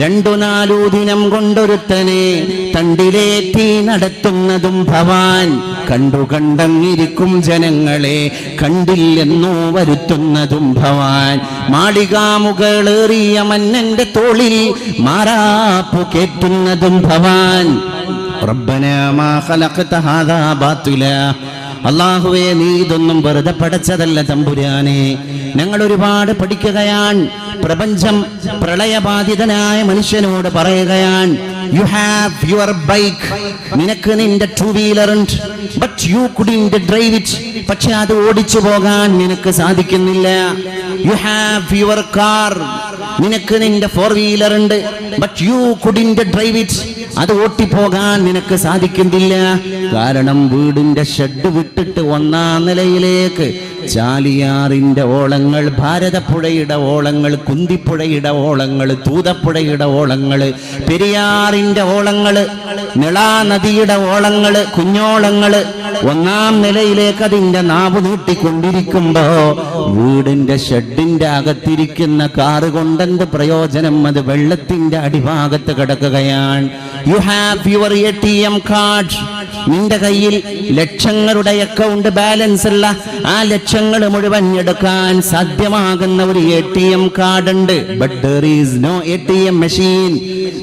2-4 ദിനം കൊണ്ടൊരുത്തനെ തണ്ടിലേറ്റി നടത്തുന്നതും ഭവാൻ. കണ്ടങ്ങിരിക്കും ജനങ്ങളെ കണ്ടില്ലെന്നോ വരുത്തുന്നതും ഭവാൻ. മാളികാമുകളേറിയ മന്നന്റെ തോളിൽ മാറാപ്പു കേറ്റുന്നതും ഭവാൻ. റബ്ബനാ മാ ഖലഖത ഹാദാ ബാതിലാ, അല്ലാഹുവേ നീ ഇതൊന്നും വെറുതെ പടച്ചതല്ല തമ്പുരാനെ. ഞങ്ങൾ ഒരുപാട് പഠിക്കുകയാണ്. പ്രപഞ്ചം പ്രളയബാധിതനായ മനുഷ്യനോട് പറയുകയാണ്, യു ഹാവ് യുവർ ബൈക്ക്, നിനക്ക് നിന്റെ 2-വീലർ ഉണ്ട്, but you couldn't drive it, പക്ഷെ അത് ഓടിച്ചു പോകാൻ നിനക്ക് സാധിക്കുന്നില്ല. യു ഹാവ് യുവർ കാർ, നിനക്ക് നിന്റെ 4-വീലർ ഉണ്ട്, but you couldn't drive it, അത് ഓട്ടിപ്പോകാൻ നിനക്ക് സാധിക്കുന്നില്ല. കാരണം വീടിന്റെ ഷെഡ് വിട്ടിട്ട് 1-ാം നിലയിലേക്ക് ചാലിയാറിന്റെ ഓളങ്ങൾ, ഭാരതപ്പുഴയുടെ ഓളങ്ങൾ, കുന്തിപ്പുഴയുടെ ഓളങ്ങൾ, തൂതപ്പുഴയുടെ ഓളങ്ങൾ, പെരിയാറിന്റെ ഓളങ്ങൾ, നിളാ നദിയുടെ ഓളങ്ങൾ, കുഞ്ഞോളങ്ങൾ 1-ാം നിലയിലേക്ക് അതിന്റെ നാവ് നീട്ടിക്കൊണ്ടിരിക്കുമ്പോ വീടിന്റെ ഷെഡിന്റെ അകത്തിരിക്കുന്ന കാറ് കൊണ്ടെന്ത് പ്രയോജനം? അത് വെള്ളത്തിന്റെ അടിഭാഗത്ത് കിടക്കുകയാണ്. You have your ATM card, നിന്റെ കയ്യിൽ ലക്ഷങ്ങളുടെ അക്കൗണ്ട് ബാലൻസ് ഉള്ള ആ ലക്ഷങ്ങൾ മുഴുവൻ എടുക്കാൻ സാധ്യമാകുന്ന ഒരു ATM കാർഡ് ഉണ്ട്. But there is no ATM machine.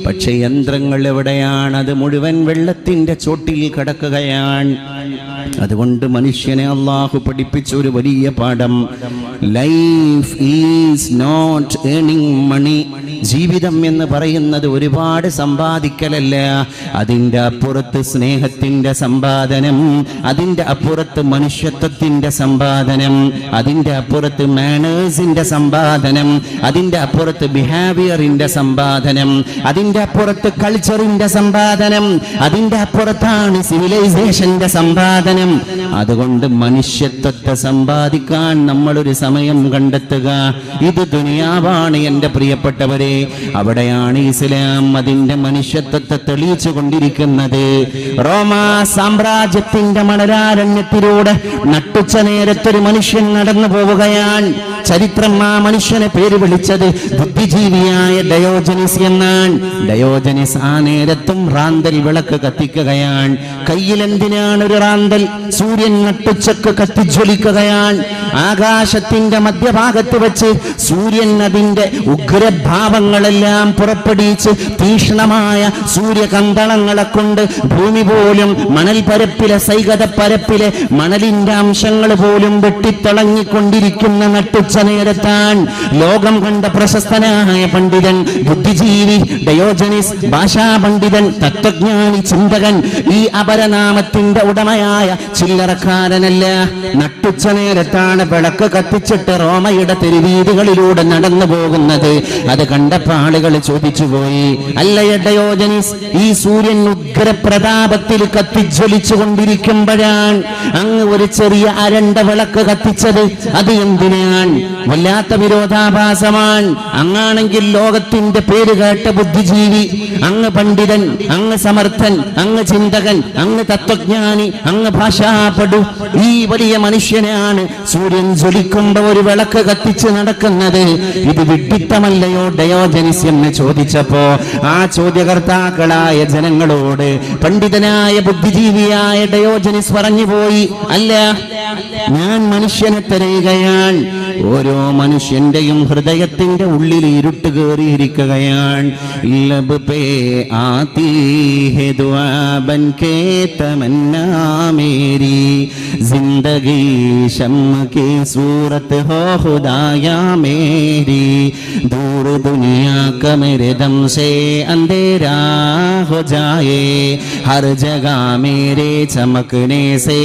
പക്ഷെ യന്ത്രങ്ങൾ എവിടെയാണ്? അത് മുഴുവൻ വെള്ളത്തിന്റെ ചോട്ടിൽ കിടക്കുകയാണ്. അതുകൊണ്ട് മനുഷ്യനെ അല്ലാഹു പഠിപ്പിച്ച ഒരു വലിയ പാഠം, ലൈഫ് ഈസ് നോട്ട് ഏർണിംഗ് മണി. ജീവിതം എന്ന് പറയുന്നത് ഒരുപാട് സമ്പാദിക്കലല്ല, അതിൻ്റെ അപ്പുറത്ത് സ്നേഹത്തിന്റെ സമ്പാദനം, അതിൻ്റെ അപ്പുറത്ത് മനുഷ്യത്വത്തിന്റെ സമ്പാദനം, അതിൻ്റെ അപ്പുറത്ത് മാനേഴ്സിന്റെ സമ്പാദനം, അതിൻ്റെ അപ്പുറത്ത് ബിഹേവിയറിന്റെ സമ്പാദനം, അതിൻ്റെ അപ്പുറത്ത് കൾച്ചറിന്റെ സമ്പാദനം, അതിൻ്റെ അപ്പുറത്താണ് സിവിലൈസേഷന്റെ സമ്പാദനം. അതുകൊണ്ട് മനുഷ്യത്വത്തെ സമ്പാദിക്കാൻ നമ്മളൊരു സമയം കണ്ടെത്തുക. ഇത് ദുനിയാവാണ് എൻ്റെ പ്രിയപ്പെട്ടവരെ. അവിടെയാണ് ഇസ്ലാം അതിന്റെ മനുഷ്യത്വത്തെ തെളിയിച്ചു കൊണ്ടിരിക്കുന്നത്. റോമാ സാമ്രാജ്യത്തിന്റെ മണലാരണ്യത്തിലൂടെ നട്ടുച്ച നേരത്തൊരു മനുഷ്യൻ നടന്നു പോവുകയാണ്. ചരിത്രം ആ മനുഷ്യനെ പേര് വിളിച്ചത് ബുദ്ധിജീവിയായ ഡയോജനിസ് എന്നാണ്. ഡയോജനിസ് ആ നേരത്തും റാന്തൽ വിളക്ക് കത്തിക്കുകയാണ്. കയ്യിലെന്തിനാണ് ഒരു റാന്തൽ? സൂര്യൻ നട്ടുച്ചക്ക് കത്തിജ്വലിക്കുകയാണ്. ആകാശത്തിന്റെ മധ്യഭാഗത്ത് വെച്ച് സൂര്യൻ അതിന്റെ ഉഗ്രഭാവങ്ങളെല്ലാം പുറപ്പെടുവിച്ച് തീക്ഷ്ണമായ സൂര്യകന്തളങ്ങളെ കൊണ്ട് ഭൂമി പോലും മണൽ പരപ്പിലെ സൈകത പരപ്പിലെ മണലിന്റെ അംശങ്ങൾ പോലും വെട്ടിത്തിളങ്ങിക്കൊണ്ടിരിക്കുന്ന നട്ടുച്ച നേരത്താൻ ലോകം കണ്ട പ്രശസ്തനായ പണ്ഡിതൻ, ബുദ്ധിജീവി ഡയോജനിസ്, ഭാഷാ പണ്ഡിതൻ, തത്വജ്ഞാനി, ചിന്തകൻ, ഈ അപരനാമത്തിന്റെ ഉടമയായ ചില്ലറക്കാരനല്ല. നട്ടുച്ച നേരത്താണ് വിളക്ക് കത്തിച്ചിട്ട് റോമയുടെ തെരുവീതികളിലൂടെ നടന്നു പോകുന്നത്. അത് കണ്ടപ്പോൾ ആളുകൾ ചോദിച്ചുപോയി, അല്ലയ ഡയോജനിസ്, ഈ സൂര്യൻ ഉഗ്രപ്രതാപത്തിൽ കത്തിജ്വലിച്ചു കൊണ്ടിരിക്കുമ്പോഴാണ് അങ്ങ് ഒരു ചെറിയ അരണ്ട വിളക്ക് കത്തിച്ചത്? അത് എന്തിനാണ്? വല്ലാത്ത വിരോധാഭാസമാണ്. അങ്ങാണെങ്കിൽ ലോകത്തിന്റെ പേര് കേട്ട ബുദ്ധിജീവി, അങ്ങ് പണ്ഡിതൻ, അങ്ങ് സമർത്ഥൻ, അങ്ങ് ചിന്തകൻ, അങ്ങ് തത്വജ്ഞാനി, അങ്ങ് ഭാഷാപടു, ഈ വലിയ മനുഷ്യനാണ് സൂര്യൻ ജ്വലിക്കുമ്പോ ഒരു വിളക്ക് കത്തിച്ച് നടക്കുന്നത്. ഇത് വിഡ്ഢിത്തമല്ലയോ ഡയോജനിസ് എന്ന് ചോദിച്ചപ്പോ ആ ചോദ്യകർത്താക്കളായ ജനങ്ങളോട് പണ്ഡിതനായ ബുദ്ധിജീവിയായ ഡയോജനിസ് പറഞ്ഞുപോയി, അല്ല, ഞാൻ മനുഷ്യനെ തിരയുകയാണ്. ഓരോ മനുഷ്യന്റെയും ഹൃദയത്തിന്റെ ഉള്ളിൽ ഇരുട്ട് കയറിയിരിക്കുകയാണ്. ലബ് പേ ആതി ഹെ ദുആ ബൻ കേ തമന്നാ മേരി ജിന്ദഗി ശം കി സൂറത്ത് ഹോ ഖുദായാ മേരി ദൂർ ദുനിയാ ക മേരെ ദം സേ अंधेरा हो जाए हर जगह मेरे चमकने से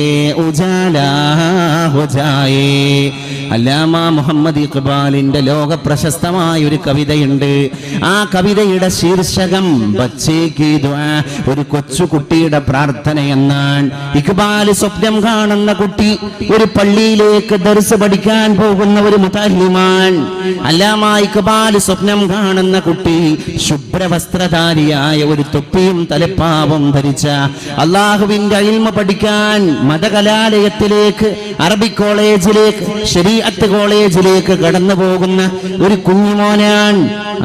उजाला हो जाए. അല്ലാമ മുഹമ്മദ് ഇഖ്ബാലിന്റെ ലോക പ്രശസ്തമായ ഒരു കവിതയുണ്ട്. ആ കവിതയുടെ ശീർഷകം ബച്ചേ കി ദുആ, ഒരു കൊച്ചുകുട്ടിയുടെ പ്രാർത്ഥന എന്നാണ്. ഇഖ്ബാൽ സ്വപ്നം കാണുന്ന കുട്ടി ഒരു പള്ളിയിലേക്ക് ദർസ് പഠിക്കാൻ പോകുന്ന ഒരു മുതല്ലിമാൻ. അല്ലാമ ഇഖ്ബാൽ സ്വപ്നം കാണുന്ന കുട്ടി ശുഭ്രവസ്ത്രധാരിയായ ഒരു തൊപ്പിയും തലപ്പാവും ധരിച്ച അല്ലാഹുവിന്റെ ഇൽമ പഠിക്കാൻ മതകലാലയത്തിലേക്ക്, അറബിക് കോളേജിലേക്ക്, ശരീഅത്ത് കോളേജിലേക്ക് കടന്നു പോകുന്ന ഒരു കുഞ്ഞുമോനാണ്.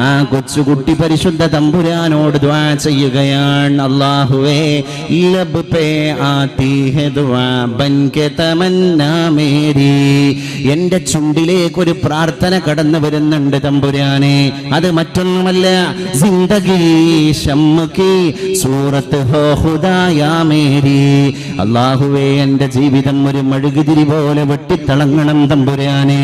ആ കൊച്ചുകുട്ടി പരിശുദ്ധ തമ്പുരാനോട് ദുആ ചെയ്യുകയാണ്, അല്ലാഹുവേ ലബ് പേ ആതി ഹെ ദുആ ബൻകെ തമന്നാ മേരി, എന്റെ ചുണ്ടിലേക്ക് ഒരു പ്രാർത്ഥന കടന്നു വരുന്നുണ്ട് തമ്പുരാനെ. അത് മറ്റൊന്നുമല്ല, സിന്ദഗി ശംമുകി സൂറത്ത് ഹോ ഖുദായാ മേരി, അല്ലാഹുവേ എന്റെ ജീവിതം ഒരു മെഴുകുതിരി പോലെ വെട്ടിത്തിളങ്ങണം തമ്പുരാനെ.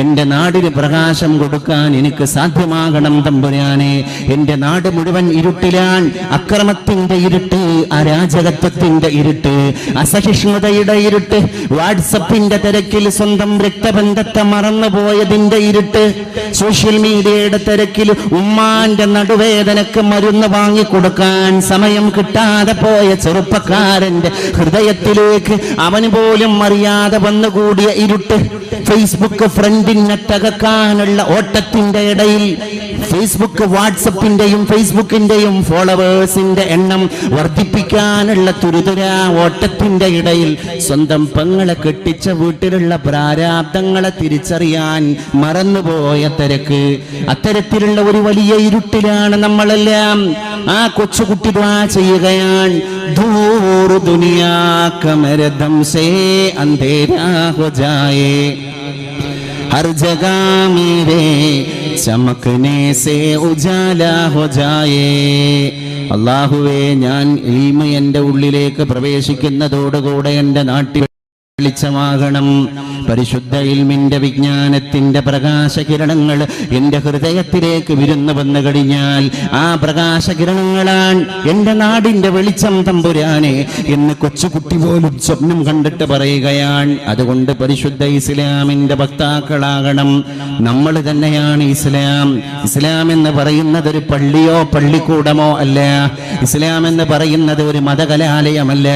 എന്റെ നാടിന് പ്രകാശം കൊടുക്കാൻ എനിക്ക് സാധ്യമാകണം തമ്പുരാനെ. എന്റെ നാട് മുഴുവൻ ഇരുട്ടിലാണ്, അക്രമത്തിന്റെ ഇരുട്ട്, അരാജകത്വത്തിന്റെ ഇരുട്ട്, അസഹിഷ്ണുതയുടെ ഇരുട്ട്, വാട്സപ്പിന്റെ തിരക്കിൽ സ്വന്തം രക്തബന്ധത്തെ മറന്നുപോയതിന്റെ ഇരുട്ട്, സോഷ്യൽ മീഡിയയുടെ തിരക്കിൽ ഉമ്മാന്റെ നടുവേദനക്ക് മരുന്ന് വാങ്ങിക്കൊടുക്കാൻ സമയം കിട്ടാതെ പോയ ചെറുപ്പക്കാരന്റെ ഹൃദയത്തിലേക്ക് അവന് പോലും അറിയാതെ വന്നുകൂടിയ ഇരുട്ട്, ഫേസ്ബുക്ക് ഫ്രണ്ടിനെ തകർക്കാനുള്ള ഓട്ടത്തിന്റെ ഇടയിൽ ഫേസ്ബുക്ക് വാട്സപ്പിന്റെയും ഫേസ്ബുക്കിന്റെയും ഫോളോവേഴ്സിന്റെ എണ്ണം വർദ്ധിപ്പിക്കാനുള്ള തുരുതുരാ ഓട്ടത്തിന്റെ ഇടയിൽ സ്വന്തം പെങ്ങളെ കെട്ടിച്ച വീട്ടിലുള്ള പ്രാരാബ്ദങ്ങളെ തിരിച്ചറിയാൻ മറന്നുപോയ തിരക്ക്, അത്തരത്തിലുള്ള ഒരു വലിയ ഇരുട്ടിലാണ് നമ്മളെല്ലാം. ആ കൊച്ചുകുട്ടി ദുആ ചെയ്യുകയാണ്, ദൂർ ദുനിയാ കമര ദം സേ അന്ധേരാ ഹോ ജായേ ഹർ ജഗാ മേരേ ചമക്നെ സേ ഉജാലാ ഹോ ജായേ. അല്ലാഹുവേ, ഞാൻ ഇൽമ എന്റെ ഉള്ളിലേക്ക് പ്രവേശിക്കുന്നതോടുകൂടെ എന്റെ നാട്ടിൽ വെളിച്ചമാകണം. പരിശുദ്ധ ഇൽമിന്റെ വിജ്ഞാനത്തിന്റെ പ്രകാശകിരണങ്ങൾ എന്റെ ഹൃദയത്തിലേക്ക് വിരുന്നു വന്നു കഴിഞ്ഞാൽ ആ പ്രകാശകിരണങ്ങളാണ് എന്റെ നാടിന്റെ വെളിച്ചം തമ്പുരാനെ എന്ന് കൊച്ചുകുട്ടി പോലും സ്വപ്നം കണ്ടിട്ട് പറയുകയാണ്. അതുകൊണ്ട് പരിശുദ്ധ ഇസ്ലാമിന്റെ വക്താക്കളാകണം നമ്മൾ തന്നെയാണ് ഇസ്ലാം. ഇസ്ലാം എന്ന് പറയുന്നത് ഒരു പള്ളിയോ പള്ളിക്കൂടമോ അല്ല. ഇസ്ലാം എന്ന് പറയുന്നത് ഒരു മതകലാലയമല്ല.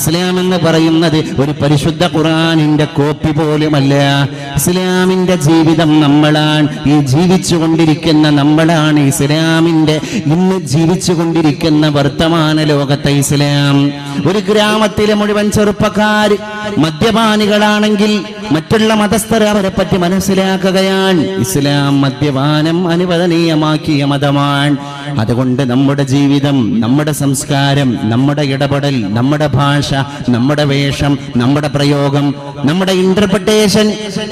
ഇസ്ലാം എന്ന് പറയുന്നത് ഒരു പരിശുദ്ധ ഖുർആനിന്റെ കോപ്പി പോലുമല്ല. ഇസ്ലാമിന്റെ ജീവിതം നമ്മളാണ്. ഈ ജീവിച്ചു കൊണ്ടിരിക്കുന്ന നമ്മളാണ് ഇസ്ലാമിന്റെ ഇന്ന് ജീവിച്ചു കൊണ്ടിരിക്കുന്ന വർത്തമാന ലോകത്തെ ഇസ്ലാം. ഒരു ഗ്രാമത്തിലെ മുഴുവൻ ചെറുപ്പക്കാർ മദ്യപാനികളാണെങ്കിൽ മറ്റുള്ള മതസ്ഥർ അവരെ പറ്റി മനസ്സിലാക്കുകയാണ്. ഇസ്ലാം മദ്യപാനം അനുവദനീയമാക്കിയ മതമാണ്. അതുകൊണ്ട് നമ്മുടെ ജീവിതം, നമ്മുടെ സംസ്കാരം, നമ്മുടെ ഇടപെടൽ, നമ്മുടെ ഭാഷ, നമ്മുടെ വേഷം, നമ്മുടെ പ്രയോഗം, നമ്മുടെ ഇന്റർപ്രിട്ടേഷൻ,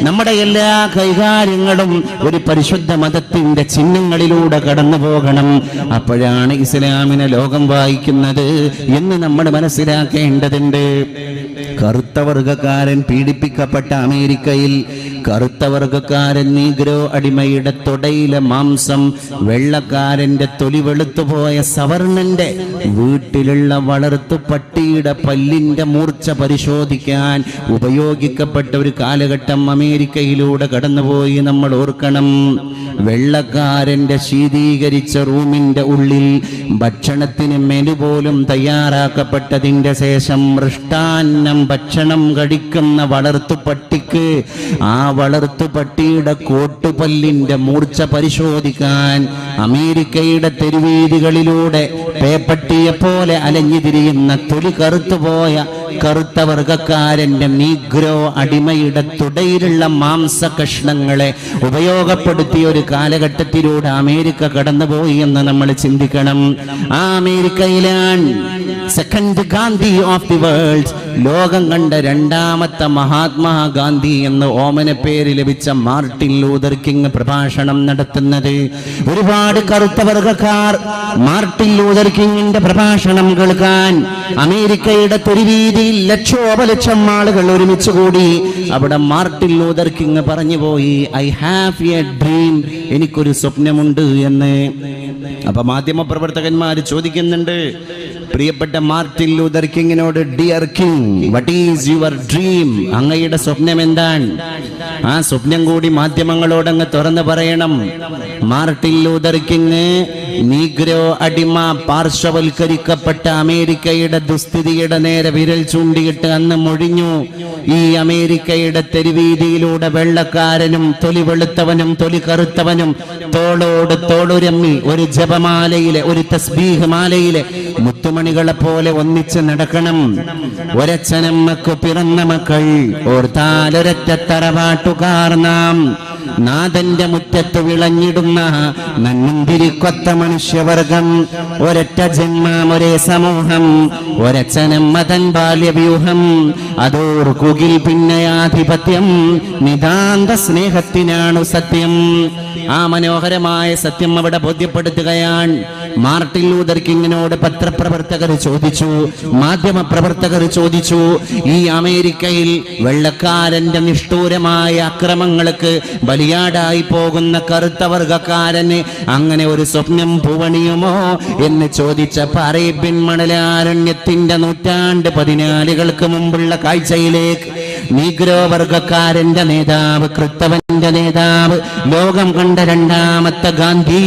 നമ്മുടെ എല്ലാ കൈകാര്യങ്ങളും ഒരു പരിശുദ്ധ മതത്തിന്റെ ചിഹ്നങ്ങളിലൂടെ കടന്നു പോകണം. അപ്പോഴാണ് ഇസ്ലാമിനെ ലോകം വായിക്കുന്നത് എന്ന് നമ്മൾ മനസ്സിലാക്കേണ്ടതുണ്ട്. കറുത്ത വർഗക്കാരൻ പീഡിപ്പിക്കപ്പെട്ട അമേരിക്കയിൽ കറുത്ത വർഗക്കാരൻ നീഗ്രോ അടിമയുടെ തൊടയിലെ മാംസം വെള്ളക്കാരന്റെ തൊലി വെളുത്തുപോയ സവർണന്റെ വീട്ടിലുള്ള വളർത്തു പട്ടിയുടെ പല്ലിന്റെ മൂർച്ച പരിശോധിക്കാൻ ഉപയോഗിക്കപ്പെട്ട ഒരു കാലഘട്ടം അമേരിക്കയിലൂടെ കടന്നുപോയി നമ്മൾ ഓർക്കണം. വെള്ളക്കാരന്റെ ശീതീകരിച്ച റൂമിന്റെ ഉള്ളിൽ ഭക്ഷണത്തിന് മെനു പോലും തയ്യാറാക്കപ്പെട്ടതിന്റെ ശേഷം മൃഷ്ടാന്നം ഭക്ഷണം കഴിക്കുന്ന വളർത്തുപട്ടിക്ക് ആ വളർത്തുപട്ടിയുടെ കോട്ടുപല്ലിന്റെ മൂർച്ച പരിശോധിക്കാൻ അമേരിക്കയുടെ തെരുവീതികളിലൂടെ പേപ്പട്ടിയെ പോലെ അലഞ്ഞു തിരിയുന്ന തൊലി കറുത്തുപോയ കറുത്ത വർഗക്കാരന്റെ നീഗ്രോ അടിമയുടെ തുടയിലുള്ള മാംസ കഷ്ണങ്ങളെ ഉപയോഗപ്പെടുത്തിയ ഒരു കാലഘട്ടത്തിലൂടെ അമേരിക്ക കടന്നുപോയി എന്ന് നമ്മൾ ചിന്തിക്കണം. ആ അമേരിക്കയിലാണ് second Gandhi of the world, ലോകം കണ്ട രണ്ടാമത്തെ മഹാത്മാഗാന്ധി എന്ന് ഓമന പേര് ലഭിച്ച മാർട്ടിൻ ലൂതർ കിങ് പ്രഭാഷണം നടത്തുന്നത്. ഒരുപാട് കറുത്ത വർഗക്കാർ മാർട്ടിൻ ലൂതർ കിങ്ങിന്റെ പ്രഭാഷണം കേൾക്കാൻ അമേരിക്കയുടെ തെരുവീതിയിൽ ലക്ഷോപലക്ഷം ആളുകൾ ഒരുമിച്ച് കൂടി. അവിടെ മാർട്ടിൻ ലൂതർ കിങ് പറഞ്ഞുപോയി, ഐ ഹാവ് എ ഡ്രീം, എനിക്കൊരു സ്വപ്നമുണ്ട് എന്ന്. അപ്പൊ മാധ്യമ പ്രവർത്തകന്മാർ ചോദിക്കുന്നുണ്ട്, പ്രിയപ്പെട്ട മാർട്ടിൻ ലൂതർ കിങ്ങിനോട്, dear King, what is your dream? അങ്ങയുടെ സ്വപ്നം എന്താണ്? ആ സ്വപ്നം കൂടി മാധ്യമങ്ങളോട് അങ്ങ് തുറന്നു പറയണം. മാർട്ടിൻ ലൂതർ കിങ് നീഗ്രോ അടിമ പാർശ്വവൽക്കരിക്കപ്പെട്ട അമേരിക്കയുടെ ദുസ്ഥിതിയുടെ നേരെ വിരൽ ചൂണ്ടിയിട്ട് അന്ന് മൊഴിഞ്ഞു. ഈ അമേരിക്കയുടെ തെരുവീതിയിലൂടെ വെള്ളക്കാരനും തൊലി വെളുത്തവനും തൊലി കറുത്തവനും തോളോട് തോളുരമ്മി ഒരു ജപമാലയിലെ, ഒരു തസ്ബീഹ് മാലയിലെ മുത്തുമണികളെ പോലെ ഒന്നിച്ച് നടക്കണം. ഒരച്ഛനമ്മക്ക് പിറന്ന മക്കൾ, ഓർത്താലൊരൊറ്റ തറവാട്ടുകാർ നാം. നാഥന്റെ മുറ്റത്ത് വിളഞ്ഞിടുന്ന നന്മുന്തിരിക്കൊത്ത മനുഷ്യവർഗം, ഒരൊറ്റ ജന്മം, ഒരേ സമൂഹം, ഒരച്ഛനം മതൻ ബാല്യവ്യൂഹം, അതോർക്കുകിൽ പിന്നെ ആധിപത്യം, നിതാന്ത സ്നേഹത്തിനാണു സത്യം. ആ മനോഹരമായ സത്യം അവിടെ ബോധ്യപ്പെടുത്തുകയാണ്. മാർട്ടിൻ ലൂതർ കിങ്ങിനോട് പത്രപ്രവർത്തകർ ചോദിച്ചു, മാധ്യമപ്രവർത്തകർ ചോദിച്ചു, ഈ അമേരിക്കയിൽ വെള്ളക്കാരന്റെ നിഷ്ഠൂരമായ അക്രമങ്ങൾക്ക് ബലിയാടായി പോകുന്ന കറുത്ത വർഗക്കാരന് അങ്ങനെ ഒരു സ്വപ്നം പൂവണിയുമോ എന്ന് ചോദിച്ചപ്പോൾ അറേബ്യൻ മണലാരണ്യത്തിന്റെ 14 മുമ്പുള്ള കാഴ്ചയിലേക്ക് നീഗ്രോ വർഗക്കാരന്റെ നേതാവ്, ക്രിസ്തവന്റെ നേതാവ്, ലോകം കണ്ട രണ്ടാമത്തെ ഗാന്ധി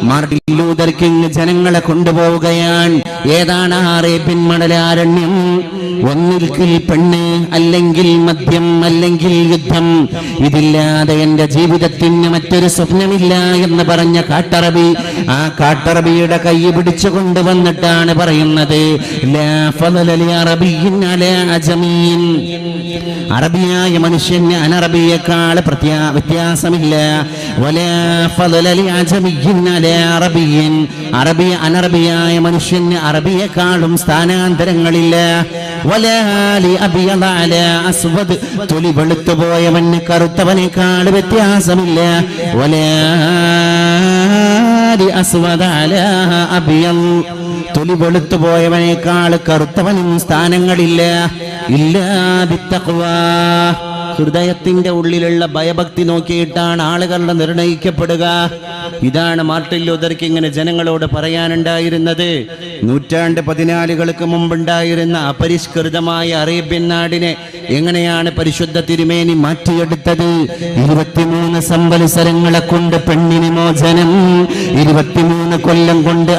മാർട്ടിൻ ലൂതർ കിങ് ജനങ്ങളെ കൊണ്ടുപോവുകയാണ്. ഏതാണ് അറേബ്യൻ മണലാരണ്യം? ഒന്നിൽക്കിൽ പെണ്ണ്, അല്ലെങ്കിൽ മദ്യം, അല്ലെങ്കിൽ യുദ്ധം. ഇതില്ലാതെ എന്റെ ജീവിതത്തിന് മറ്റൊരു സ്വപ്നമില്ല എന്ന് പറഞ്ഞ കാട്ടറബി, ആ കാട്ടറബിയുടെ കൈ പിടിച്ചു കൊണ്ടുവന്നിട്ടാണ് പറയുന്നത്, ലാ ഫളല ലി അറബിയ്യിൻ അലാ അജമീൻ. അറബിയായ മനുഷ്യന് അനറബിയേക്കാൾ വ്യത്യാസമില്ല. വലാ ഫളല ലി അജമിയ്യിൻ അലാ അറബിയ്യിൻ. അനറബിയായ മനുഷ്യന് അറബിയേക്കാളും സ്ഥാനാന്തരങ്ങളില്ല. വലാ ലി അബിയദ അലാ അസ്വദ്. തൊലി വെളുത്തുപോയവന് കറുത്തവനേക്കാൾ വ്യത്യാസമില്ല. വലാ ലി അസ്വദ അലാ അബിയദ്. തൊലി വെളുത്തുപോയവനേക്കാൾ കറുത്തവനും സ്ഥാനങ്ങളില്ല. ഇല്ലാ ബിത്തഖ്വാ. ഹൃദയത്തിന്റെ ഉള്ളിലുള്ള ഭയഭക്തി നോക്കിയിട്ടാണ് ആളുകളുടെ നിർണയിക്കപ്പെടുക. ഇതാണ് മാർട്ടിൻ ലൂതർ കിങ്ങിന് ജനങ്ങളോട് പറയാനുണ്ടായിരുന്നത്. 14 മുമ്പുണ്ടായിരുന്ന അപരിഷ്കൃതമായ അറേബ്യൻ നാടിനെ എങ്ങനെയാണ് പരിശുദ്ധ തിരുമേനി മാറ്റിയെടുത്തത്? 23 സംവത്സരങ്ങളെ കൊണ്ട് പെണ്ണിന് മോചനം, 23 കൊല്ലം കൊണ്ട്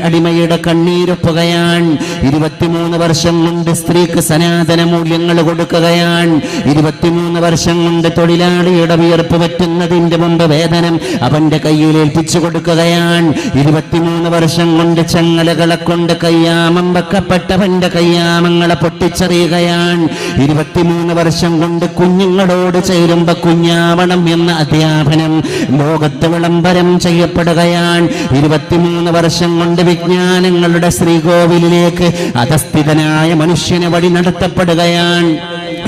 അടിമയുടെ കണ്ണീരൊപ്പുകയാണ്, 23 വർഷം കൊണ്ട് സ്ത്രീക്ക് സനാതന മൂല്യങ്ങൾ കൊടുക്കുകയാണ്, 23 വർഷം കൊണ്ട് തൊഴിലാളിയുടെ വിയർപ്പ് പറ്റുന്നതിന്റെ മുമ്പ് വേതനം അവന്റെ കയ്യിൽ ഏൽപ്പിച്ചു കൊടുക്കുകയാണ്, 23 വർഷം കൊണ്ട് ചങ്ങലകളെ കൊണ്ട് കയ്യാമം വെക്കപ്പെട്ടവന്റെ കയ്യാമങ്ങളെ പൊട്ടിച്ചെറിയുകയാണ്, 23 വർഷം കൊണ്ട് കുഞ്ഞുങ്ങളോട് ചേരുമ്പോ കുഞ്ഞാവണം എന്ന അധ്യാപനം ലോകത്ത് വിളംബരം ചെയ്യപ്പെടുകയാണ്, 23 വർഷം കൊണ്ട് വിജ്ഞാനങ്ങളുടെ ശ്രീകോവിലിലേക്ക് അധസ്ഥിതനായ മനുഷ്യനെ വഴി നടത്തപ്പെടുകയാണ്,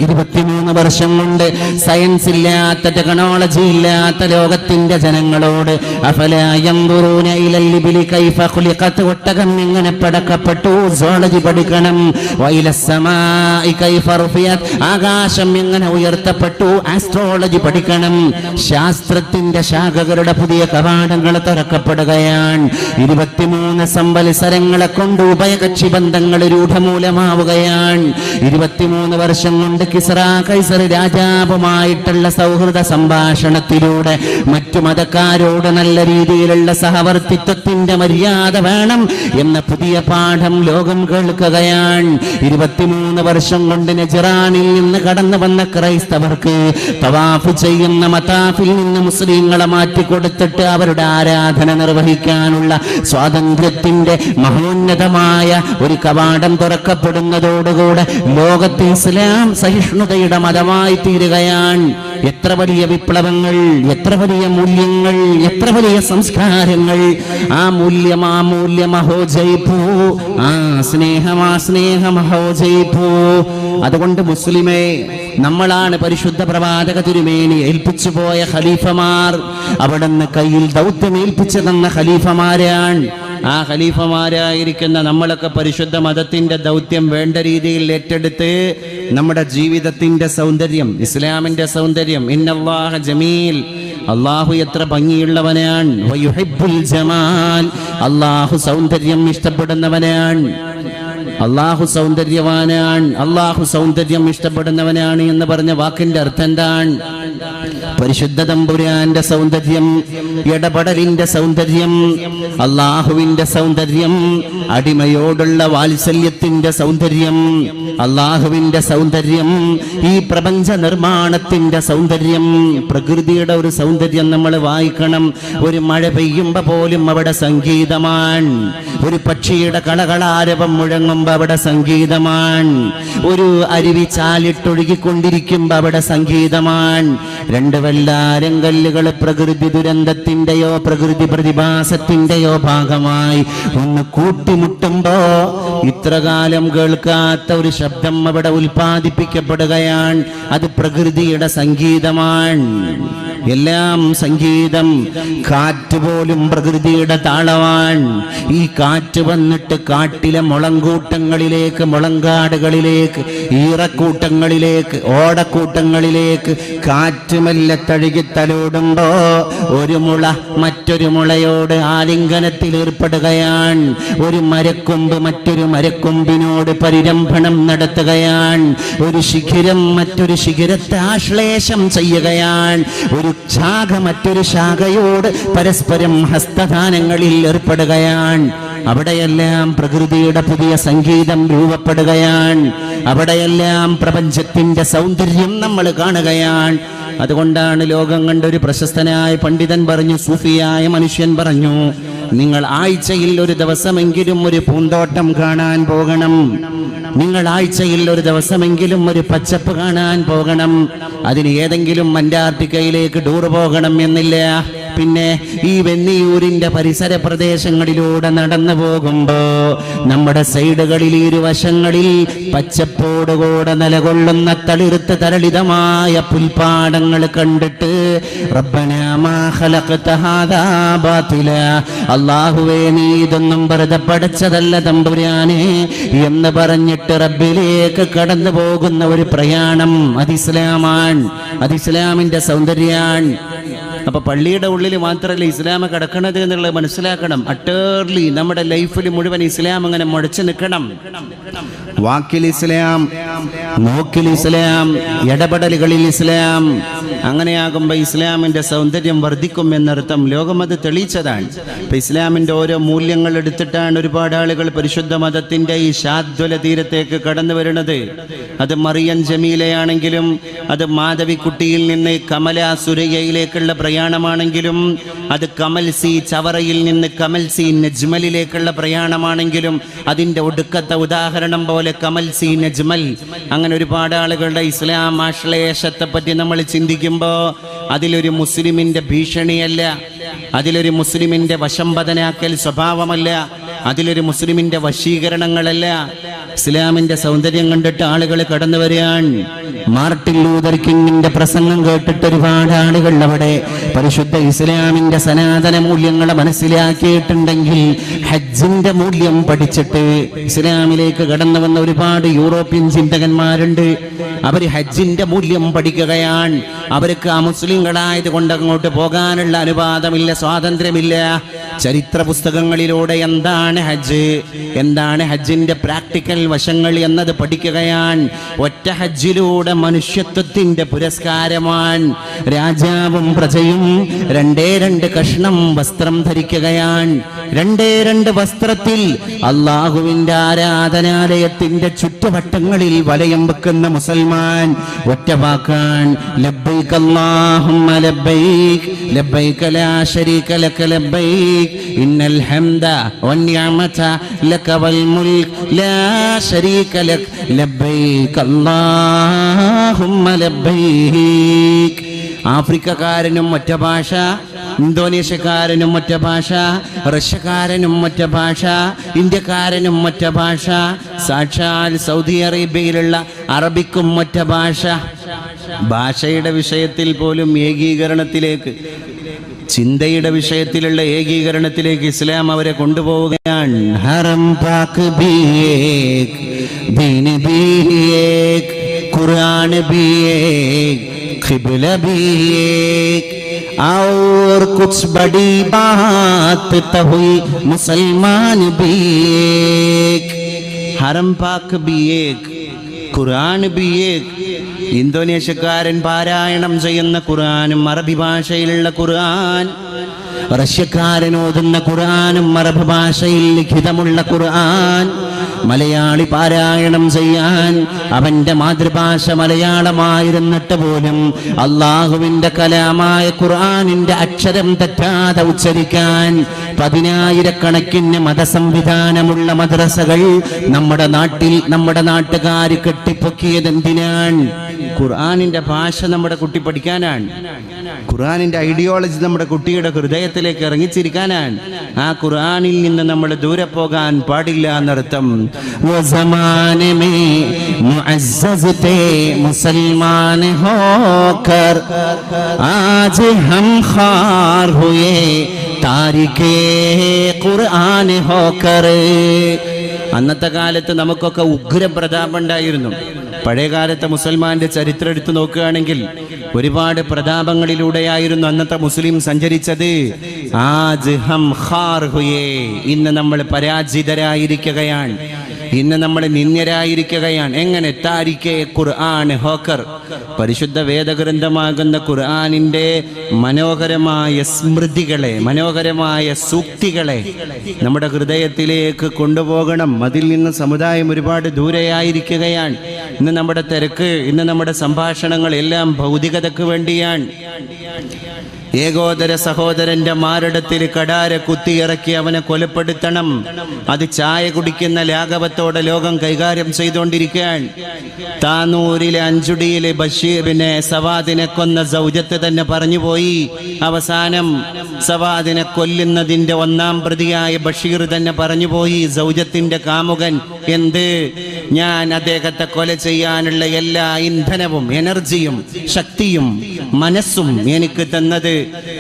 23 വർഷം കൊണ്ട് സയൻസ് ഇല്ലാത്ത, ടെക്നോളജി ഇല്ലാത്ത ലോകത്തിന്റെ ജനങ്ങളോട് ഒട്ടകം എങ്ങനെ പടക്കപ്പെട്ടു സോളജി പഠിക്കണം, ആകാശം എങ്ങനെ ഉയർത്തപ്പെട്ടു ആസ്ട്രോളജി പഠിക്കണം, ശാസ്ത്രത്തിന്റെ ശാഖകളുടെ പുതിയ കവാടങ്ങൾ തുറക്കപ്പെടുകയാണ്, 23 സംവത്സരങ്ങളെ കൊണ്ട് ഉഭയകക്ഷി ബന്ധങ്ങൾ രൂഢമൂലമാവുകയാണ്, 23 വർഷം കൊണ്ട് കിസ്റ കൈസർ രാജാവുമായിട്ടുള്ള സൗഹൃദ സംഭാഷണത്തിലൂടെ മറ്റു മതക്കാരോട് നല്ല രീതിയിലുള്ള സഹവർത്തിത്വത്തിന്റെ മര്യാദ വേണം എന്ന പുതിയ പാഠം ലോകം കേൾക്കുകയാണ്, 23 വർഷം കൊണ്ട് നജ്റാനിൽ നിന്ന് കടന്നു വന്ന ക്രൈസ്തവർക്ക് തവാഫ് ചെയ്യുന്ന മതാഫിൽ നിന്ന് മുസ്ലിങ്ങളെ മാറ്റിക്കൊടുത്തിട്ട് അവരുടെ ആരാധന നിർവഹിക്കാനുള്ള സ്വാതന്ത്ര്യത്തിന്റെ മഹോന്നതമായ ഒരു കവാടം തുറക്കപ്പെടുന്നതോടുകൂടെ ലോകത്തെ ഇസ്ലാം സഹിഷ്ണുതയുടെ മതമായി തീരുകയാണ്. എത്ര വലിയ വിപ്ലവങ്ങൾ, എത്ര വലിയ മൂല്യങ്ങൾ, എത്ര വലിയ സംസ്കാരങ്ങൾ. ആ മൂല്യമഹോ ജയിപ്പൂ, ആ സ്നേഹമഹോ ജയിപ്പൂ. അതുകൊണ്ട് മുസ്ലിമേ, നമ്മളാണ് പരിശുദ്ധ പ്രവാചക തിരുമേനി ഏൽപ്പിച്ചു പോയ ഖലീഫമാർ. അവിടുന്ന് കയ്യിൽ ദൗത്യം ഏൽപ്പിച്ചു തന്ന ഖലീഫമാരാണ്. ആ ഖലീഫമാരായിരിക്കുന്ന നമ്മളൊക്കെ പരിശുദ്ധ മതത്തിന്റെ ദൗത്യം വേണ്ട രീതിയിൽ ഏറ്റെടുത്ത് നമ്മുടെ ജീവിതത്തിന്റെ സൗന്ദര്യം, ഇസ്ലാമിന്റെ സൗന്ദര്യം, ഇന്നല്ലാഹ ജമീൽ, അള്ളാഹു എത്ര ഭംഗിയുള്ളവനാണ്, വയുഹിബ്ബുൽ ജമാൽ, അള്ളാഹു സൗന്ദര്യം ഇഷ്ടപ്പെടുന്നവനാണ്, അള്ളാഹു സൗന്ദര്യവാനാണ്, അള്ളാഹു സൗന്ദര്യം ഇഷ്ടപ്പെടുന്നവനാണ് എന്ന് പറഞ്ഞ വാക്കിന്റെ അർത്ഥം എന്താണ്? പരിശുദ്ധ തമ്പുരാന്റെ സൗന്ദര്യം, ഇടപെടലിന്റെ സൗന്ദര്യം, അള്ളാഹുവിന്റെ സൗന്ദര്യം, അടിമയോടുള്ള വാത്സല്യത്തിന്റെ സൗന്ദര്യം, അള്ളാഹുവിന്റെ സൗന്ദര്യം, ഈ പ്രപഞ്ച നിർമ്മാണത്തിന്റെ സൗന്ദര്യം, പ്രകൃതിയുടെ ഒരു സൗന്ദര്യം നമ്മൾ വായിക്കണം. ഒരു മഴ പെയ്യുമ്പോ പോലും അവിടെ സംഗീതമാണ്, ഒരു പക്ഷിയുടെ കളകളാരവം മുഴങ്ങുമ്പോ അവിടെ സംഗീതമാണ്, ഒരു അരുവി ചാലിട്ടൊഴുകിക്കൊണ്ടിരിക്കുമ്പോ അവിടെ സംഗീതമാണ്, 2 വെള്ളാരം കല്ലുകൾ പ്രകൃതി ദുരന്തത്തിന്റെയോ പ്രകൃതി പ്രതിഭാസത്തിന്റെയോ ഭാഗമായി ഒന്ന് കൂട്ടിമുട്ടുമ്പോ ഇത്രകാലം കേൾക്കാത്ത ഒരു ശബ്ദം അവിടെ ഉൽപ്പാദിപ്പിക്കപ്പെടുകയാണ്. അത് പ്രകൃതിയുടെ സംഗീതമാണ്. എല്ലാം സംഗീതം. കാറ്റ് പോലും പ്രകൃതിയുടെ താളമാണ്. ഈ കാറ്റ് വന്നിട്ട് കാട്ടിലെ മുളങ്കൂട്ടങ്ങളിലേക്ക്, മുളങ്കാടുകളിലേക്ക്, ഈറക്കൂട്ടങ്ങളിലേക്ക്, ഓടക്കൂട്ടങ്ങളിലേക്ക് കാറ്റ് മെല്ലെ തഴുകി തലോടുമ്പോ ഒരു മുള മറ്റൊരു മുളയോട് ആലിംഗനത്തിൽ ഏർപ്പെടുകയാണ്. ഒരു മരക്കൊമ്പ് മറ്റൊരു മരക്കൊമ്പിനോട് പരിരംഭണം നടത്തുകയാണ്. ഒരു ശിഖിരം മറ്റൊരു ശിഖിരത്തെ ആശ്ലേഷം ചെയ്യുകയാണ്. ഒരു ശാഖ മറ്റൊരു ശാഖയോട് പരസ്പരം ഹസ്തദാനങ്ങളിൽ ഏർപ്പെടുകയാണ്. അവിടെയെല്ലാം പ്രകൃതിയുടെ പുതിയ സംഗീതം രൂപപ്പെടുകയാണ്. അവിടെയെല്ലാം പ്രപഞ്ചത്തിന്റെ സൗന്ദര്യം നമ്മൾ കാണുകയാണ്. അതുകൊണ്ടാണ് ലോകം കണ്ട ഒരു പ്രശസ്തനായ പണ്ഡിതൻ പറഞ്ഞു, സൂഫിയായ മനുഷ്യൻ പറഞ്ഞു, നിങ്ങൾ ആഴ്ചയിൽ ഒരു ദിവസമെങ്കിലും ഒരു പൂന്തോട്ടം കാണാൻ പോകണം. നിങ്ങൾ ആഴ്ചയിൽ ഒരു ദിവസമെങ്കിലും ഒരു പച്ചപ്പ് കാണാൻ പോകണം. അതിന് ഏതെങ്കിലും അന്റാർട്ടിക്കയിലേക്ക് ടൂർ പോകണം എന്നില്ല. പിന്നെ ഈ വെന്നിയൂരിന്റെ പരിസര പ്രദേശങ്ങളിലൂടെ നടന്നു പോകുമ്പോ നമ്മുടെ സൈഡുകളിൽ, ഇരുവശങ്ങളിൽ പച്ചപ്പോടുകൂടെ നിലകൊള്ളുന്ന തളിർത്ത് തരളിതമായ പുൽപ്പാടങ്ങൾ കണ്ടിട്ട് റബ്ബനാ മാ ഖലഖത ഹാദാ ബാതില, അല്ലാഹുവേ നീ ഇതൊന്നും വെറുതെ പടച്ചതല്ല തമ്പുരാനെ എന്ന് പറഞ്ഞിട്ട് റബ്ബിലേക്ക് കടന്നു പോകുന്ന ഒരു പ്രയാണം. അത് ഇസ്ലാമാണ്. അത് ഇസ്ലാമിന്റെ സൗന്ദര്യമാണ്. അപ്പൊ പള്ളിയുടെ ഉള്ളിൽ മാത്രമല്ല ഇസ്ലാം കിടക്കണത് എന്നുള്ളത് മനസ്സിലാക്കണം. അട്ടേർലി നമ്മുടെ ലൈഫിൽ മുഴുവൻ ഇസ്ലാം അങ്ങനെ മുഴച്ചു നിൽക്കണം. വാക്കിൽ ഇസ്ലാം, നോക്കിൽ ഇസ്ലാം, ഇടപെടലുകളിൽ ഇസ്ലാം. അങ്ങനെയാകുമ്പോൾ ഇസ്ലാമിന്റെ സൗന്ദര്യം വർദ്ധിക്കും എന്നർത്ഥം. ലോകം അത് തെളിയിച്ചതാണ്. ഇപ്പൊ ഇസ്ലാമിന്റെ ഓരോ മൂല്യങ്ങൾ എടുത്തിട്ടാണ് ഒരുപാട് ആളുകൾ പരിശുദ്ധ മതത്തിന്റെ ഈ ശാദ്വല തീരത്തേക്ക് കടന്നു വരുന്നത്. അത് മറിയം ജമീലയാണെങ്കിലും, അത് മാധവിക്കുട്ടിയിൽ നിന്ന് കമല സുരയ്യയിലേക്കുള്ള പ്രയാണമാണെങ്കിലും, അത് കമൽ സി ചവറയിൽ നിന്ന് കമൽ സി നജ്മലിലേക്കുള്ള പ്രയാണമാണെങ്കിലും, അതിൻ്റെ ഒടുക്കത്തെ ഉദാഹരണം പോലെ കമൽ സി നജ്മൽ. അങ്ങനെ ഒരുപാട് ആളുകളുടെ ഇസ്ലാം ആശ്ലേഷത്തെ പറ്റി നമ്മൾ ചിന്തിക്കുമ്പോൾ അതിലൊരു മുസ്ലിമിൻ്റെ ഭീഷണിയല്ല, അതിലൊരു മുസ്ലിമിൻ്റെ വശംവദനാക്കൽ സ്വഭാവമല്ല, അതിലൊരു മുസ്ലിമിൻ്റെ വശീകരണങ്ങളല്ല. ഇസ്ലാമിന്റെ സൗന്ദര്യം കണ്ടിട്ട് ആളുകൾ കടന്നു വരികയാണ്. മാർട്ടിൻ ലൂതർ കിങ്ങിന്റെ പ്രസംഗം കേട്ടിട്ട് ഒരുപാട് ആളുകൾ അവിടെ പരിശുദ്ധ ഇസ്ലാമിന്റെ സനാതന മൂല്യങ്ങളെ മനസ്സിലാക്കിയിട്ടുണ്ടെങ്കിൽ, ഹജ്ജിന്റെ മൂല്യം പഠിച്ചിട്ട് ഇസ്ലാമിലേക്ക് കടന്നു വന്ന ഒരുപാട് യൂറോപ്യൻ ചിന്തകന്മാരുണ്ട്. അവർ ഹജ്ജിന്റെ മൂല്യം പഠിക്കുകയാണ്. അവർക്ക് അമുസ്ലിങ്ങളായത് കൊണ്ട് അങ്ങോട്ട് പോകാനുള്ള അനുവാദമില്ല, സ്വാതന്ത്ര്യമില്ല. ചരിത്ര പുസ്തകങ്ങളിലൂടെ എന്താണ് ഹജ്ജ്, എന്താണ് ഹജ്ജിന്റെ പ്രാക്ടിക്കൽ വശങ്ങൾ എന്നത് പഠിക്കുകയാണ്. ഒറ്റ ഹജ്ജിലൂടെ മനുഷ്യത്വത്തിന്റെ പുരസ്കാരമാണ്. രാജാവും പ്രജയും രണ്ടേ കഷ്ണം വസ്ത്രം ധരിക്കുകയാണ്. രണ്ടേ വസ്ത്രത്തിൽ അള്ളാഹുവിന്റെ ആരാധനാലയത്തിന്റെ ചുറ്റുവട്ടങ്ങളിൽ വലയം വെക്കുന്ന മുസൽമാൻ ഒറ്റ വാക്കാൻ ലബ്ബൈക് അല്ലാഹുമ്മ ലബ്ബൈക് ലബ്ബൈക ലാ ശരീക ലക ലബ്ബൈക് ഇന്നൽ ഹംദ വന്നിഅമത ലക വൽ മുൽക് ലാ ശരീക ലക് ലബ്ബൈക് അല്ലാഹുമ്മ ലബ്ബൈക്. ആഫ്രിക്കക്കാരനും ഒറ്റ ഭാഷ, ഇന്തോനേഷ്യക്കാരനും ഒറ്റ ഭാഷ, റഷ്യക്കാരനും ഒറ്റ ഭാഷ, ഇന്ത്യക്കാരനും ഒറ്റ ഭാഷ, സാക്ഷാൽ സൗദി അറേബ്യയിലുള്ള അറബിക്കും ഒറ്റ ഭാഷ. ഭാഷയുടെ വിഷയത്തിൽ പോലും ഏകീകരണത്തിലേക്ക്, ചിന്തയുടെ വിഷയത്തിലുള്ള ഏകീകരണത്തിലേക്ക് ഇസ്ലാം അവരെ കൊണ്ടുപോവുകയാണ്. ഹറം പാക്ക് ഭീ ഏക്, ദീൻ ഭീ ഏക്, ഖുർആൻ ഭീ ഏക്, ഖിബ്ല ഭീ ഏക്, और कुछ बड़ी बात तो हुई मुसलमान भी एक. हरम पाक भी एक, ഖുർആൻ भी एक. ഇന്തോനേഷ്യക്കാരൻ പാരായണം ചെയ്യുന്ന ഖുർആനും അറബി ഭാഷയിലുള്ള ഖുർആൻ റഷ്യക്കാരനോതുന്ന ഖുർആനും അറബ് ഭാഷയിൽ ലിഖിതമുള്ള ഖുർആൻ മലയാളി പാരായണം ചെയ്യാൻ അവന്റെ മാതൃഭാഷ മലയാളമായിരുന്നിട്ട് പോലും അള്ളാഹുവിന്റെ കലാമായ ഖുർആനിന്റെ അക്ഷരം തെറ്റാതെ ഉച്ചരിക്കാൻ 10,000-കണക്കിന് മതസംവിധാനമുള്ള മദ്രസകൾ നമ്മുടെ നാട്ടുകാർ കെട്ടിപ്പൊക്കിയത് എന്തിനാണ്? ഖുർആനിന്റെ ഭാഷ നമ്മുടെ കുട്ടി പഠിക്കാനാണ്. ഖുർആനിന്റെ ഐഡിയോളജി നമ്മുടെ കുട്ടിയുടെ ഹൃദയത്തിലേക്ക് ഇറങ്ങിച്ചിരിക്കാനാണ്. ആ ഖുർആനിൽ നിന്ന് നമ്മൾ ദൂരെ പോകാൻ പാടില്ല എന്നർത്ഥം. മുസൽമാൻ ഹോക്കർ ആജ് ഹം ഖാർ ഹുയേ താരിഖേ ഖുർആൻ ഹോക്കർ. അന്നത്തെ കാലത്ത് നമുക്കൊക്കെ ഉഗ്രപ്രതാപം ഉണ്ടായിരുന്നു. പഴയകാലത്തെ മുസൽമാന്റെ ചരിത്രം എടുത്തു നോക്കുകയാണെങ്കിൽ ഒരുപാട് പ്രതാപങ്ങളിലൂടെയായിരുന്നു അന്നത്തെ മുസ്ലിം സഞ്ചരിച്ചത്. ആജ് ഹം ഖാർ ഹുയേ, ഇന്ന് നമ്മൾ പരാജിതരായിരിക്കുകയാണ്, ഇന്ന് നമ്മൾ നിന്ദ്യരായിരിക്കുകയാണ്. എങ്ങനെ? താരിഖേ ഖുർആൻ ഹോക്കർ. പരിശുദ്ധ വേദഗ്രന്ഥമാകുന്ന ഖുർആനിന്റെ മനോഹരമായ സ്മൃതികളെ, മനോഹരമായ സൂക്തികളെ നമ്മുടെ ഹൃദയത്തിലേക്ക് കൊണ്ടുപോകണം. അതിൽ നിന്ന് സമുദായം ഒരുപാട് ദൂരെയായിരിക്കുകയാണ്. ഇന്ന് നമ്മുടെ തിരക്ക്, ഇന്ന് നമ്മുടെ സംഭാഷണങ്ങൾ എല്ലാം ഭൗതികതയ്ക്ക് വേണ്ടിയാണ്. ഏകോദര സഹോദരന്റെ മാരടത്തിൽ കടാര കുത്തിയിറക്കി അവനെ കൊലപ്പെടുത്തണം. അത് ചായ കുടിക്കുന്ന ലാഘവത്തോടെ ലോകം കൈകാര്യം ചെയ്തുകൊണ്ടിരിക്കുകയാണ്. താനൂരിലെ അഞ്ചുടിയിലെ ബഷീറിനെ സവാദിനെ കൊന്ന സൗജത്ത് തന്നെ പറഞ്ഞുപോയി. അവസാനം സവാദിനെ കൊല്ലുന്നതിന്റെ 1-ാം പ്രതിയായ ബഷീർ തന്നെ പറഞ്ഞുപോയി, സൗജത്തിന്റെ കാമുകൻ, എന്ത്, ഞാൻ അദ്ദേഹത്തെ കൊല ചെയ്യാനുള്ള എല്ലാ ഇന്ധനവും എനർജിയും ശക്തിയും മനസ്സും എനിക്ക് തന്നത്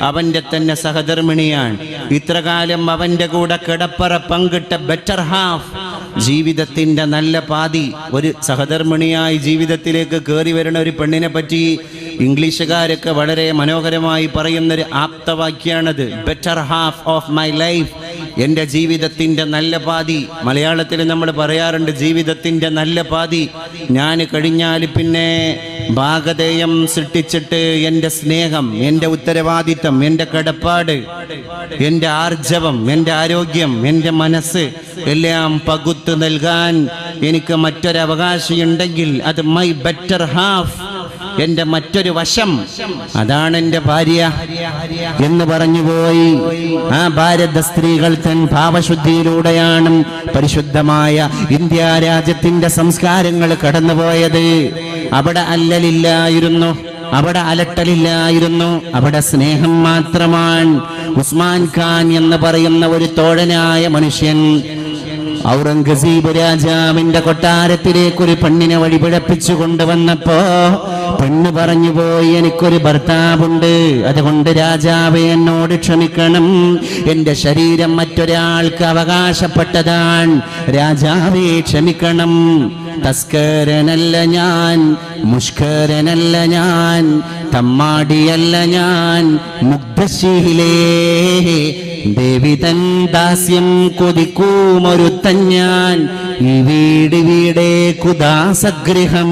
അവന്റെ തന്നെ സഹധർമ്മിണിയാണ്. ഇത്രകാലം അവന്റെ കൂടെ കിടപ്പറ പങ്കിട്ട ബെറ്റർ ഹാഫ്, ജീവിതത്തിന്റെ നല്ല പാതി. ഒരു സഹധർമ്മിണിയായി ജീവിതത്തിലേക്ക് കയറി വരുന്ന ഒരു പെണ്ണിനെ പറ്റി ഇംഗ്ലീഷുകാരൊക്കെ വളരെ മനോഹരമായി പറയുന്നൊരു ആപ്തവാക്യാണത്. Better half of my life, എൻ്റെ ജീവിതത്തിൻ്റെ നല്ല പാതി. മലയാളത്തിൽ നമ്മൾ പറയാറുണ്ട് ജീവിതത്തിൻ്റെ നല്ല പാതി. ഞാൻ കഴിഞ്ഞാൽ പിന്നെ ഭാഗധേയം സൃഷ്ടിച്ചിട്ട് എൻ്റെ സ്നേഹം, എൻ്റെ ഉത്തരവാദിത്തം, എൻ്റെ കടപ്പാട്, എൻ്റെ ആർജവം, എൻ്റെ ആരോഗ്യം, എൻ്റെ മനസ്സ് എല്ലാം പകുത്തു നൽകാൻ എനിക്ക് മറ്റൊരവകാശമുണ്ടെങ്കിൽ അത് മൈ ബെറ്റർ ഹാഫ്, എൻ്റെ മറ്റൊരു വശം, അതാണ് എൻ്റെ ഭാര്യ എന്ന് പറഞ്ഞുപോയി. ആ ഭാരത സ്ത്രീകൾ തൻ ഭാവശുദ്ധിയിലൂടെയാണ് പരിശുദ്ധമായ ഇന്ത്യ രാജ്യത്തിന്റെ സംസ്കാരങ്ങൾ കടന്നുപോയത്. അവിടെ അല്ലലില്ലായിരുന്നു, അവിടെ അലട്ടലില്ലായിരുന്നു, അവിടെ സ്നേഹം മാത്രമാണ്. ഉസ്മാൻ ഖാൻ എന്ന് പറയുന്ന ഒരു തോഴനായ മനുഷ്യൻ ഔറംഗസീബ് രാജാവിന്റെ കൊട്ടാരത്തിലേക്ക് ഒരു പെണ്ണിനെ വഴിപിഴപ്പിച്ചു കൊണ്ടുവന്നപ്പോ പെണ്ണ് പറഞ്ഞുപോയി, എനിക്കൊരു ഭർത്താവുണ്ട്, അതുകൊണ്ട് രാജാവേ എന്നോട് ക്ഷമിക്കണം, എന്റെ ശരീരം മറ്റൊരാൾക്ക് അവകാശപ്പെട്ടതാണ്, രാജാവേ ക്ഷമിക്കണം. തസ്കരനല്ല ഞാൻ, മുഷ്കരനല്ല ഞാൻ, തമ്മാടിയല്ല ഞാൻ, മുഗ്ധശീലേ ദേവിതൻ ദാസ്യം കൊതിക്കൂമൊരുത്തൻ ഞാൻ, ഈ വീടേ കുദാസഗൃഹം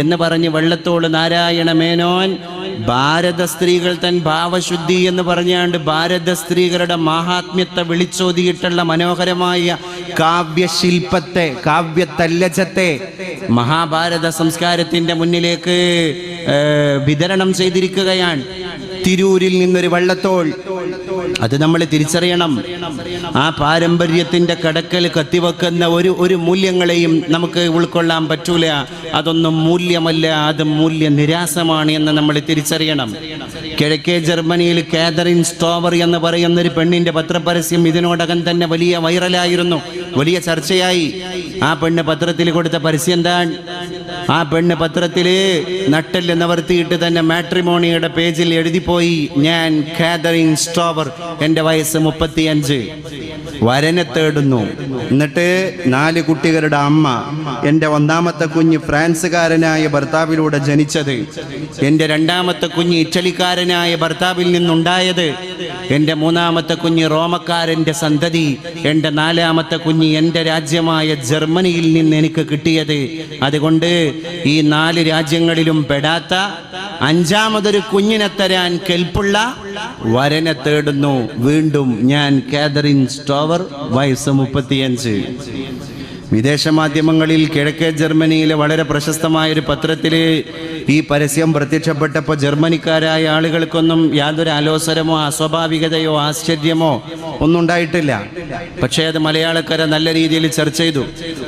എന്ന് പറഞ്ഞ് വള്ളത്തോൾ നാരായണ മേനോൻ ഭാരത സ്ത്രീകൾ തൻ ഭാവശുദ്ധി എന്ന് പറഞ്ഞാണ്ട് ഭാരത സ്ത്രീകളുടെ മഹാത്മ്യത്തെ വിളിച്ചോതിയിട്ടുള്ള മനോഹരമായ കാവ്യശില്പത്തെ, കാവ്യതല്ലജത്തെ മഹാഭാരത സംസ്കാരത്തിന്റെ മുന്നിലേക്ക് വിതരണം ചെയ്തിരിക്കുകയാണ്. തിരൂരിൽ നിന്നൊരു വള്ളത്തോൾ, അത് നമ്മൾ തിരിച്ചറിയണം. ആ പാരമ്പര്യത്തിന്റെ കടക്കൽ കത്തിവെക്കുന്ന ഒരു മൂല്യങ്ങളെയും നമുക്ക് ഉൾക്കൊള്ളാൻ പറ്റൂല. അതൊന്നും മൂല്യമല്ല, അത് മൂല്യനിരാസമാണ് എന്ന് നമ്മൾ തിരിച്ചറിയണം. കിഴക്കേ ജർമ്മനിയിൽ കാതറിൻ സ്റ്റോവർ എന്ന് പറയുന്ന ഒരു പെണ്ണിന്റെ പത്രപരസ്യം ഇതിനോടകം തന്നെ വലിയ വൈറലായിരുന്നു, വലിയ ചർച്ചയായി. ആ പെണ്ണ് പത്രത്തിൽ കൊടുത്ത പരസ്യം എന്താണ്? ആ പെണ്ണ് പത്രത്തില് നട്ടെല്ല് നിവർത്തിയിട്ട് തന്നെ മാട്രിമോണിയുടെ പേജിൽ എഴുതിപ്പോയി, ഞാൻ കാതറിൻ സ്റ്റോവർ, എൻ്റെ വയസ്സ് 35, വരനെ തേടുന്നു. എന്നിട്ട് 4 കുട്ടികളുടെ അമ്മ, എൻ്റെ 1ാമത്തെ കുഞ്ഞ് ഫ്രാൻസുകാരനായ ഭർത്താവിലൂടെ ജനിച്ചത്, എൻ്റെ 2ാമത്തെ കുഞ്ഞ് ഇറ്റലിക്കാരനായ ഭർത്താവിൽ നിന്നുണ്ടായത്, എൻ്റെ 3ാമത്തെ കുഞ്ഞ് റോമക്കാരൻ്റെ സന്തതി, എൻ്റെ 4ാമത്തെ കുഞ്ഞ് എൻ്റെ രാജ്യമായ ജർമ്മനിയിൽ നിന്ന് എനിക്ക് കിട്ടിയത്. അതുകൊണ്ട് ഈ 4 രാജ്യങ്ങളിലും പെടാത്ത അഞ്ചാമതൊരു കുഞ്ഞിനെ തരാൻ കെൽപ്പുള്ള വരനെ തേടുന്നു. വീണ്ടും ഞാൻ കാതറിൻ സ്റ്റോവർ, വയസ്സ് 35. വിദേശ മാധ്യമങ്ങളിൽ കിഴക്കേ ജർമ്മനിയിലെ വളരെ പ്രശസ്തമായ ഒരു പത്രത്തില് ഈ പരസ്യം പ്രത്യക്ഷപ്പെട്ടപ്പോൾ ജർമ്മനിക്കാരായ ആളുകൾക്കൊന്നും യാതൊരു ആലോസരമോ അസ്വാഭാവികതയോ ആശ്ചര്യമോ ഒന്നും ഉണ്ടായിട്ടില്ല. പക്ഷേ അത് മലയാളക്കര നല്ല രീതിയിൽ ചർച്ച ചെയ്തു.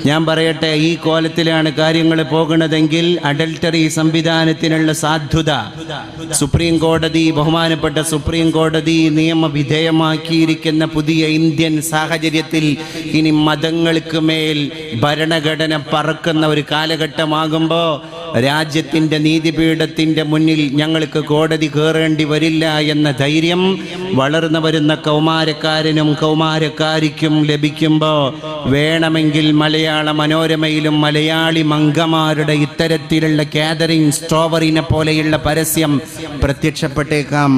ഞാൻ പറയട്ടെ, ഈ കോലത്തിലാണ് കാര്യങ്ങൾ പോകുന്നതെങ്കിൽ അഡൽട്ടറി സംവിധാനത്തിനുള്ള സാധുത സുപ്രീം കോടതി, ബഹുമാനപ്പെട്ട സുപ്രീം കോടതി നിയമവിധേയമാക്കിയിരിക്കുന്ന പുതിയ ഇന്ത്യൻ സാഹചര്യത്തിൽ ഇനി മതങ്ങൾക്ക് മേൽ ഭരണഘടന പറക്കുന്ന ഒരു കാലഘട്ടമാകുമ്പോൾ രാജ്യത്തിൻ്റെ നീതിപീഠത്തിൻ്റെ മുന്നിൽ ഞങ്ങൾക്ക് കോടതി കയറേണ്ടി വരില്ല എന്ന ധൈര്യം വളർന്നു വരുന്ന കൗമാരക്കാരനും കൗമാരക്കാരിക്കും ലഭിക്കുമ്പോൾ വേണമെങ്കിൽ മലയാള മനോരമയിലും മലയാളി മംഗമാരുടെ ഇത്തരത്തിലുള്ള കാതറിൻ സ്റ്റോവറിനെ പോലെയുള്ള പരസ്യം പ്രത്യക്ഷപ്പെട്ടേക്കാം.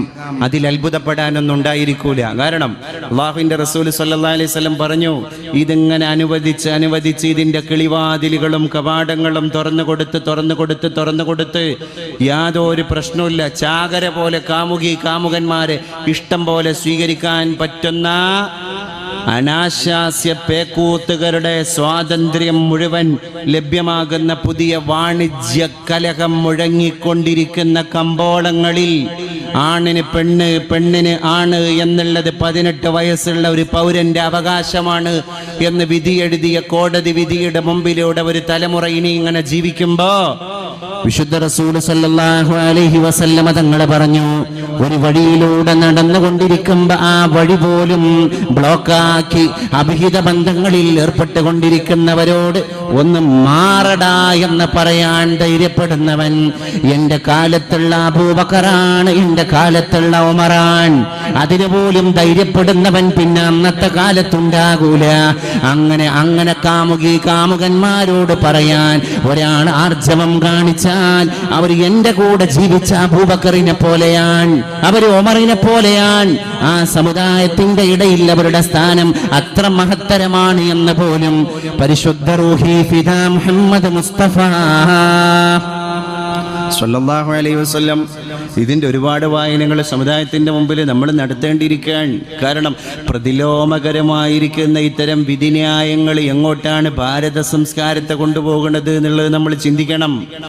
അതിൽ അത്ഭുതപ്പെടാനൊന്നും ഉണ്ടായിരിക്കൂല. കാരണം അല്ലാഹുവിൻ്റെ റസൂൽ സല്ലല്ലാഹു അലൈഹി വസല്ലം പറഞ്ഞു, ഇതിങ്ങനെ അനുവദിച്ച് ഇതിൻ്റെ കിളിവാതിലുകളും കവാടങ്ങളും തുറന്നു കൊടുത്ത് യാതൊരു പ്രശ്നവുമില്ല. ചാകര പോലെ കാമുകന്മാരെ ഇഷ്ടം പോലെ സ്വീകരിക്കാൻ പറ്റുന്ന അനാശാസ്യ പേക്കൂത്തുകാരുടെ സ്വാതന്ത്ര്യം മുഴുവൻ ലഭ്യമാകുന്ന പുതിയ വാണിജ്യ കലഹം മുഴങ്ങിക്കൊണ്ടിരിക്കുന്ന കമ്പോളങ്ങളിൽ ആണിന് പെണ്ണ്, പെണ്ണിന് ആണ് എന്നുള്ളത് 18 വയസ്സുള്ള ഒരു പൗരന്റെ അവകാശമാണ് എന്ന് വിധിയെഴുതിയ കോടതി വിധിയുടെ മുമ്പിലൂടെ ഒരു തലമുറ ഇനി ഇങ്ങനെ ജീവിക്കുമ്പോ വിശുദ്ധ റസൂൽ സല്ലല്ലാഹു അലൈഹി വസല്ലമ തങ്ങൾ പറഞ്ഞു, ഒരു വഴിയിലൂടെ നടന്നുകൊണ്ടിരിക്കുമ്പോ ആ വഴി പോലും ബ്ലോക്കാക്കി അഭിഹിത ബന്ധങ്ങളിൽ ഏർപ്പെട്ടുകൊണ്ടിരിക്കുന്നവരോട് ഒന്ന് മാറടാ എന്ന് പറയാൻ ധൈര്യപ്പെടുന്നവൻ എന്റെ കാലത്തുള്ള അബൂബക്കറാണ്, എന്റെ കാലത്തുള്ള ഉമറാൻ. അതിനുപോലും ധൈര്യപ്പെടുന്നവൻ പിന്നെ അന്നത്തെ കാലത്തുണ്ടാകൂല. അങ്ങനെ കാമുകന്മാരോട് പറയാൻ ഒരാൾ ആർജവം കാണിച്ചാൽ അവർ എന്റെ കൂടെ ജീവിച്ച അബൂബക്കറിനെ പോലെയാണ്, അവർ ഉമറിനെ പോലെയാണ്. ആ സമുദായത്തിന്റെ ഇടയിൽ അവരുടെ സ്ഥാനം അത്ര മഹത്തരമാണ് എന്ന് പോലും പരിശുദ്ധ റൂഹി ഫിദാ മുഹമ്മദ് മുസ്തഫ സല്ലല്ലാഹു അലൈഹി വസല്ലം ഇതിൻ്റെ ഒരുപാട് വായനകൾ സമുദായത്തിൻ്റെ മുമ്പിൽ നമ്മൾ നടത്തേണ്ടിയിരിക്കുകയാണ്. കാരണം പ്രതിലോമകരമായിരിക്കുന്ന ഇത്തരം വിധിന്യായങ്ങൾ എങ്ങോട്ടാണ് ഭാരത സംസ്കാരത്തെ കൊണ്ടുപോകുന്നത് എന്നുള്ളത് നമ്മൾ ചിന്തിക്കണം.